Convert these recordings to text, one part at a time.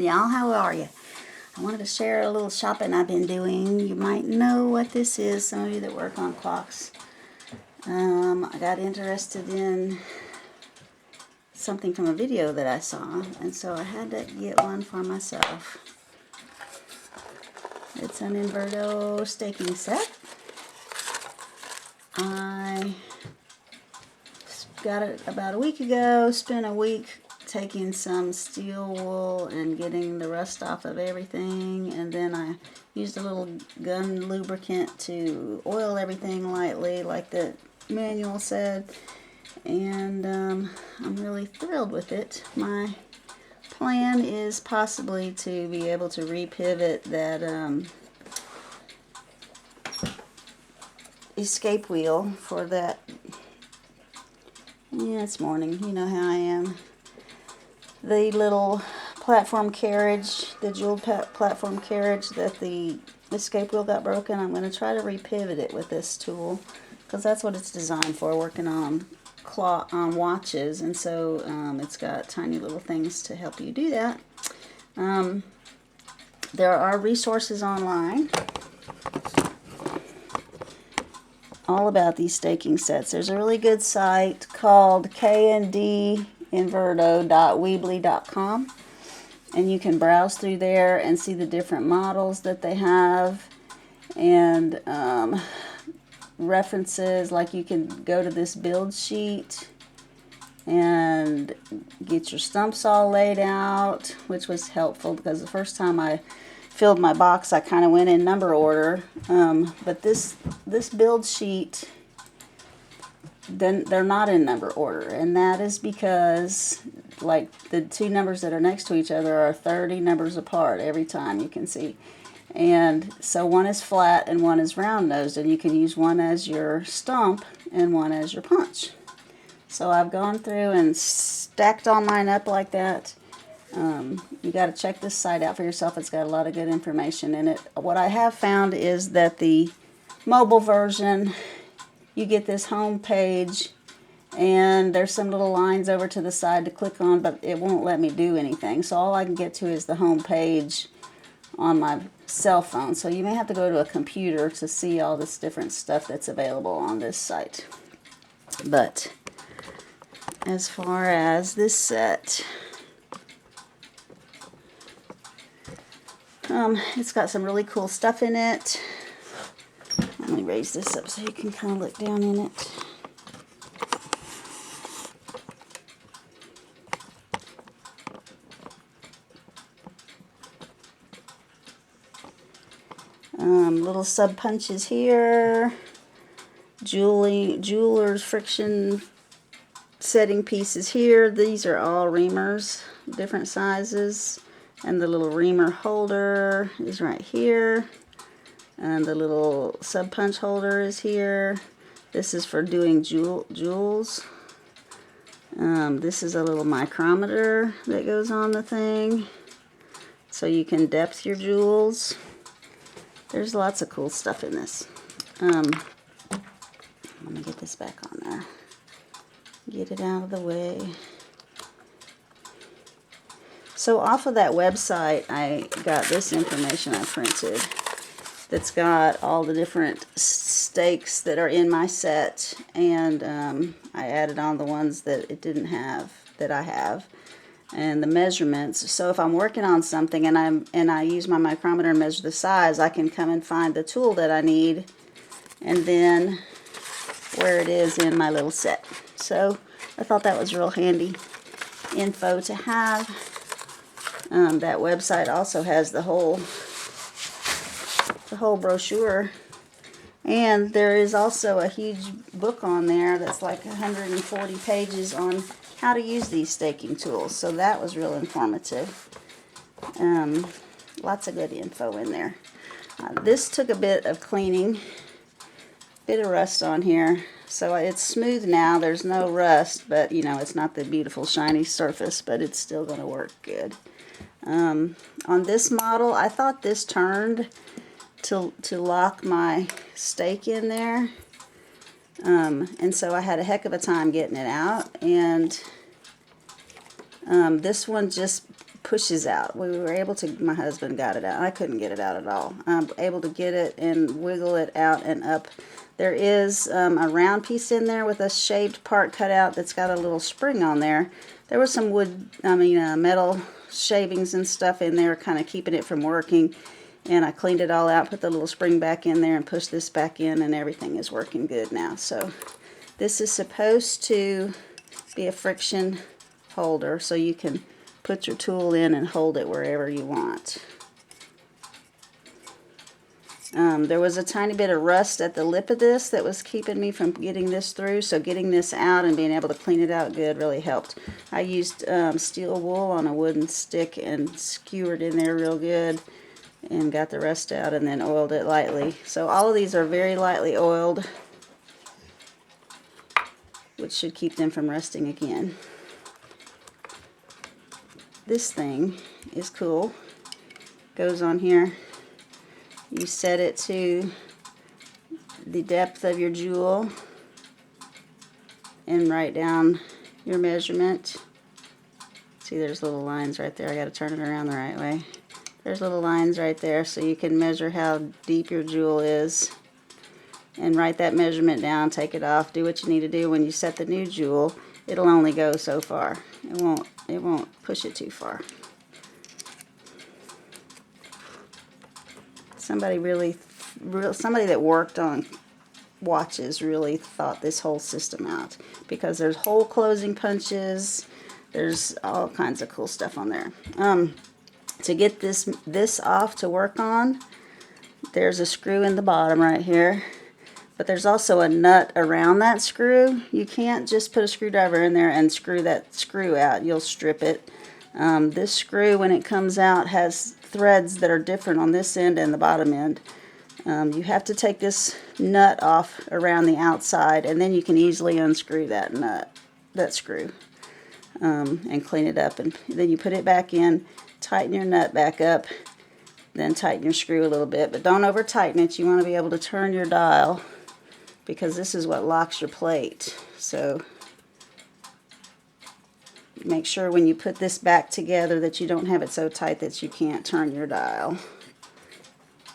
y'all, how are you? I wanted to share a little shopping I've been doing. You might know what this is, some of you that work on clocks. I got interested in something from a video that I saw, and so I had to get one for myself. It's an Inverdo staking set. I got it about a week ago, spent a week taking some steel wool and getting the rust off of everything, and then I used a little gun lubricant to oil everything lightly like the manual said, and I'm really thrilled with it. My plan is possibly to be able to repivot that escape wheel for that. Yeah, it's morning, you know how I am. The little platform carriage, the jeweled platform carriage that the escape wheel got broken, I'm going to try to repivot it with this tool, because that's what it's designed for, working on watches, and so it's got tiny little things to help you do that. There are resources online all about these staking sets. There's a really good site called kndinverdo.weebly.com, and you can browse through there and see the different models that they have, and references, like you can go to this build sheet and get your stumps all laid out, which was helpful because the first time I filled my box I kind of went in number order, but this build sheet, then they're not in number order, and that is because like the two numbers that are next to each other are 30 numbers apart every time, you can see. And so one is flat and one is round nosed, and you can use one as your stump and one as your punch. So I've gone through and stacked all mine up like that. You got to check this site out for yourself. It's got a lot of good information in it. What I have found is that the mobile version, you get this home page, and there's some little lines over to the side to click on, but it won't let me do anything. So all I can get to is the home page on my cell phone. So you may have to go to a computer to see all this different stuff that's available on this site. But as far as this set, it's got some really cool stuff in it. Let me raise this up so you can kind of look down in it. Little sub punches here, jeweler's friction setting pieces here. These are all reamers, different sizes, and the little reamer holder is right here, and the little sub punch holder is here. This is for doing jewels. This is a little micrometer that goes on the thing, so you can depth your jewels. There's lots of cool stuff in this. Let me get this back on there. Get it out of the way. So off of that website, I got this information I printed that's got all the different stakes that are in my set, and I added on the ones that it didn't have, that I have, and the measurements. So if I'm working on something and I use my micrometer and measure the size, I can come and find the tool that I need and then where it is in my little set. So I thought that was real handy info to have. That website also has the whole brochure, and there is also a huge book on there that's like 140 pages on how to use these staking tools. So that was real informative. Lots of good info in there. This took a bit of cleaning, bit of rust on here. So it's smooth now, there's no rust, but you know, it's not the beautiful shiny surface, but it's still going to work good. On this model, I thought this turned to lock my stake in there, and so I had a heck of a time getting it out, and this one just pushes out. We were able to, my husband got it out. I couldn't get it out at all. I'm able to get it and wiggle it out and up. There is a round piece in there with a shaped part cut out that's got a little spring on there. There was some metal shavings and stuff in there kind of keeping it from working. And I cleaned it all out, put the little spring back in there and pushed this back in, and everything is working good now. So this is supposed to be a friction holder so you can put your tool in and hold it wherever you want. There was a tiny bit of rust at the lip of this that was keeping me from getting this through, so getting this out and being able to clean it out good really helped. I used steel wool on a wooden stick and skewered in there real good and got the rust out and then oiled it lightly. So all of these are very lightly oiled, which should keep them from rusting again. This thing is cool. Goes on here. You set it to the depth of your jewel and write down your measurement. See, there's little lines right there. I got to turn it around the right way. There's little lines right there so you can measure how deep your jewel is. And write that measurement down, take it off, do what you need to do. When you set the new jewel, it'll only go so far. It won't push it too far. Somebody that worked on watches really thought this whole system out, because there's hole closing punches, there's all kinds of cool stuff on there. To get this off to work on, there's a screw in the bottom right here, but there's also a nut around that screw. You can't just put a screwdriver in there and screw that screw out. You'll strip it. This screw, when it comes out, has threads that are different on this end and the bottom end. You have to take this nut off around the outside, and then you can easily unscrew that screw, and clean it up. And then you put it back in, tighten your nut back up, then tighten your screw a little bit, but don't over tighten it. You want to be able to turn your dial, because this is what locks your plate. So make sure when you put this back together that you don't have it so tight that you can't turn your dial,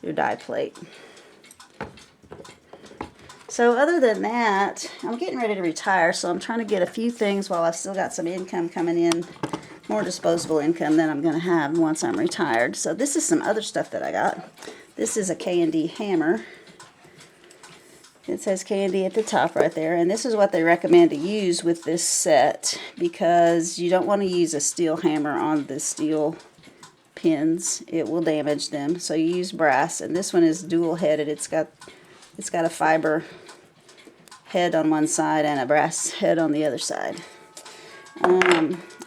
your die plate. So other than that, I'm getting ready to retire, so I'm trying to get a few things while I've still got some income coming in, more disposable income than I'm going to have once I'm retired. So this is some other stuff that I got. This is a K&D hammer. It says K&D at the top right there, and this is what they recommend to use with this set, because you don't want to use a steel hammer on the steel pins. It will damage them. So you use brass, and this one is dual-headed. It's got a fiber head on one side and a brass head on the other side.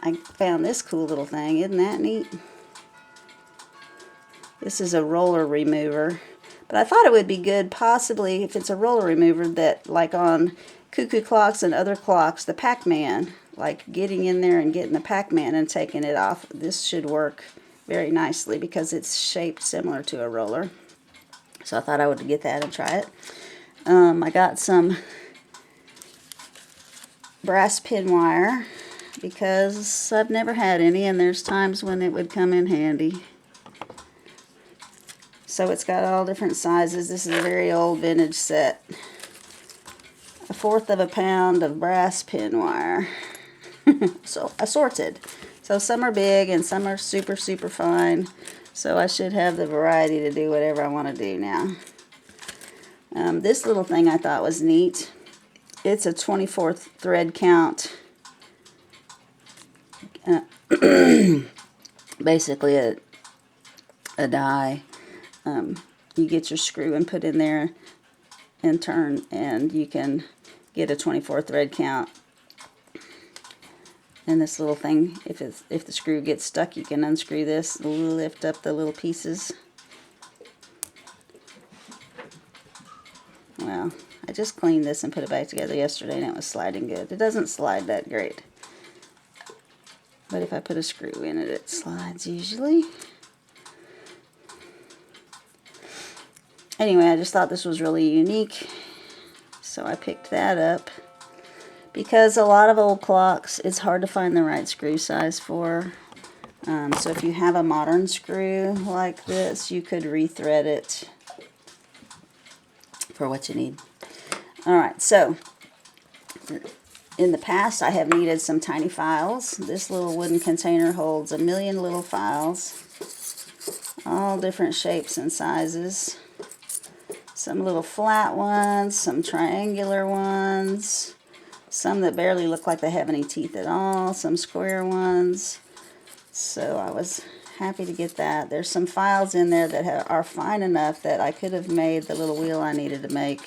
I found this cool little thing. Isn't that neat? This is a roller remover. But I thought it would be good, possibly, if it's a roller remover, that like on cuckoo clocks and other clocks, the Pac-Man, like getting in there and getting the Pac-Man and taking it off. This should work very nicely because it's shaped similar to a roller. So I thought I would get that and try it. I got some brass pin wire because I've never had any, and there's times when it would come in handy. So it's got all different sizes. This is a very old vintage set. 1/4 of a pound of brass pin wire. So assorted. So some are big and some are super, super fine. So I should have the variety to do whatever I want to do now. This little thing I thought was neat. It's a 24 thread count. Basically a die. You get your screw and put in there and turn, and you can get a 24 thread count. And this little thing, if the screw gets stuck, you can unscrew this, lift up the little pieces. Well, I just cleaned this and put it back together yesterday, and it was sliding good. It doesn't slide that great, but if I put a screw in it, it slides usually. Anyway, I just thought this was really unique, so I picked that up. Because a lot of old clocks, it's hard to find the right screw size for. So if you have a modern screw like this, you could rethread it for what you need. Alright, so in the past I have needed some tiny files. This little wooden container holds 1,000,000 little files, all different shapes and sizes. Some little flat ones, some triangular ones, some that barely look like they have any teeth at all, some square ones. So I was happy to get that. There's some files in there that are fine enough that I could have made the little wheel I needed to make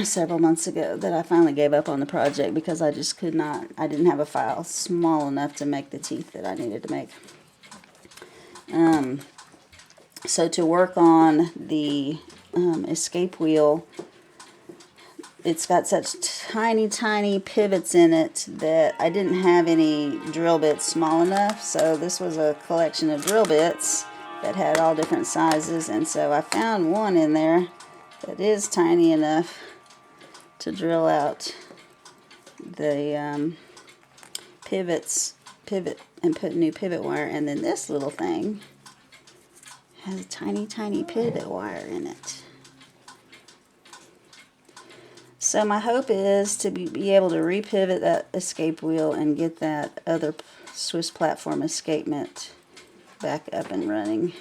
several months ago, that I finally gave up on the project because I just could not, I didn't have a file small enough to make the teeth that I needed to make. So to work on the escape wheel, it's got such tiny, tiny pivots in it that I didn't have any drill bits small enough. So this was a collection of drill bits that had all different sizes, and so I found one in there that is tiny enough to drill out the pivot and put new pivot wire. And then this little thing has a tiny, tiny pivot wire in it. So my hope is to be able to repivot that escape wheel and get that other Swiss platform escapement back up and running,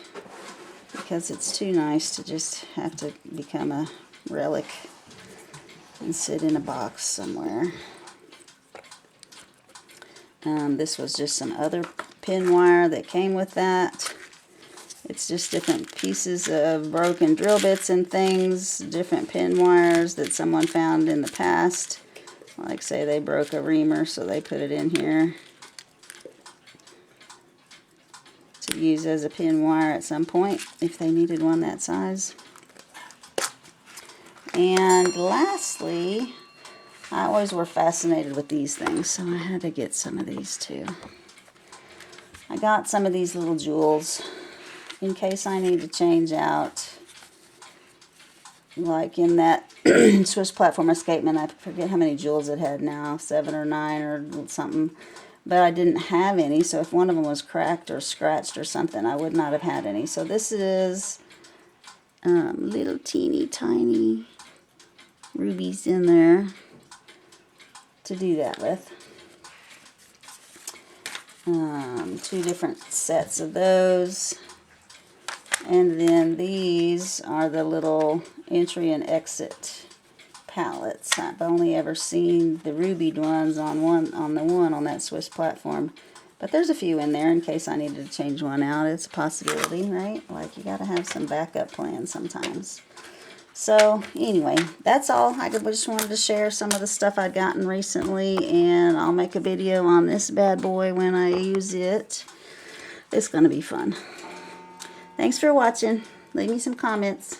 because it's too nice to just have to become a relic and sit in a box somewhere. This was just some other pin wire that came with that. It's just different pieces of broken drill bits and things, different pin wires that someone found in the past. Like say they broke a reamer, so they put it in here to use as a pin wire at some point if they needed one that size. And lastly, I always were fascinated with these things, so I had to get some of these too. I got some of these little jewels in case I need to change out, like in that Swiss platform escapement. I forget how many jewels it had now, 7 or 9 or something, but I didn't have any, so if one of them was cracked or scratched or something, I would not have had any. So this is little teeny tiny rubies in there to do that with. 2 different sets of those. And then these are the little entry and exit pallets. I've only ever seen the rubied ones on that Swiss platform, but there's a few in there in case I needed to change one out. It's a possibility, right? Like, you gotta have some backup plans sometimes. So anyway, that's all. I just wanted to share some of the stuff I've gotten recently, and I'll make a video on this bad boy when I use it. It's gonna be fun. Thanks for watching. Leave me some comments.